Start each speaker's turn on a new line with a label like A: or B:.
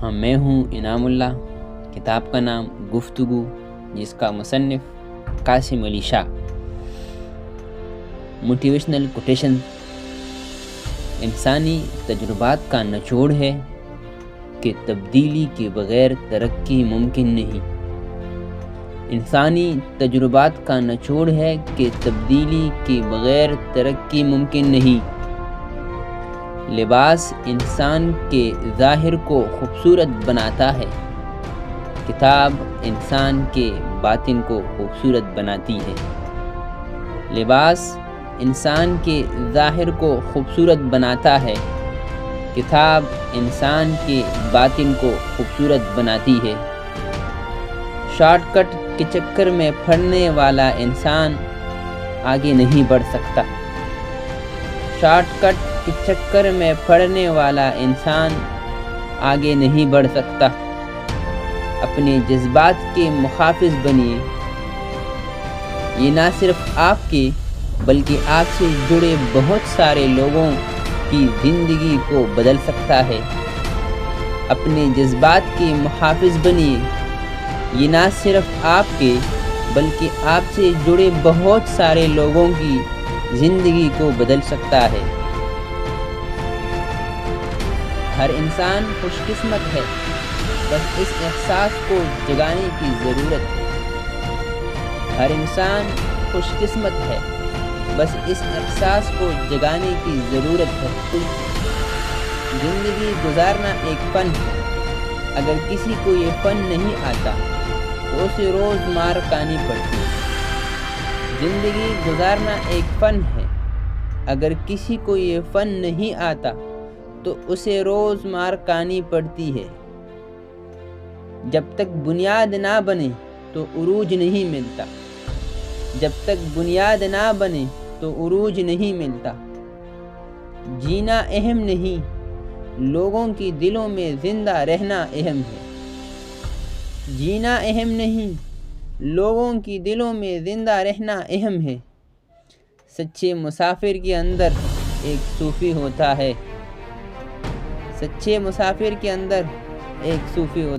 A: ہاں، میں ہوں انعام اللہ۔ کتاب کا نام گفتگو، جس کا مصنف قاسم علی شاہ۔ موٹیویشنل کوٹیشن: انسانی تجربات کا نچوڑ ہے کہ تبدیلی کے بغیر ترقی ممکن نہیں۔ انسانی تجربات کا نچوڑ ہے کہ تبدیلی کے بغیر ترقی ممکن نہیں۔ لباس انسان کے ظاہر کو خوبصورت بناتا ہے، کتاب انسان کے باطن کو خوبصورت بناتی ہے۔ لباس انسان کے ظاہر کو خوبصورت بناتا ہے، کتاب انسان کے باطن کو خوبصورت بناتی ہے۔ شارٹ کٹ کے چکر میں پڑنے والا انسان آگے نہیں بڑھ سکتا۔ شارٹ کٹ کے چکر میں پڑنے والا انسان آگے نہیں بڑھ سکتا۔ اپنے جذبات کے محافظ بنیے۔ یہ نہ صرف آپ کے بلکہ آپ سے جڑے بہت سارے لوگوں کی زندگی کو بدل سکتا ہے۔ اپنے جذبات کے محافظ بنیے۔ یہ نہ صرف آپ کے بلکہ آپ سے جڑے بہت سارے لوگوں کی زندگی کو بدل سکتا ہے۔ ہر انسان خوش قسمت ہے، بس اس احساس کو جگانے کی ضرورت ہے۔ ہر انسان خوش قسمت ہے، بس اس احساس کو جگانے کی ضرورت ہے۔ زندگی گزارنا ایک فن ہے۔ اگر کسی کو یہ فن نہیں آتا تو اسے روز مار کھانی پڑتی ہے۔ زندگی گزارنا ایک فن ہے۔ اگر کسی کو یہ فن نہیں آتا تو اسے روز مار کھانی پڑتی ہے۔ جب تک بنیاد نہ بنے تو عروج نہیں ملتا۔ جب تک بنیاد نہ بنے تو عروج نہیں ملتا۔ جینا اہم نہیں، لوگوں کی دلوں میں زندہ رہنا اہم ہے۔ جینا اہم نہیں، لوگوں کی دلوں میں زندہ رہنا اہم ہے۔ سچے مسافر کے اندر ایک صوفی ہوتا ہے۔ سچے مسافر کے اندر ایک صوفی ہوتا ہے۔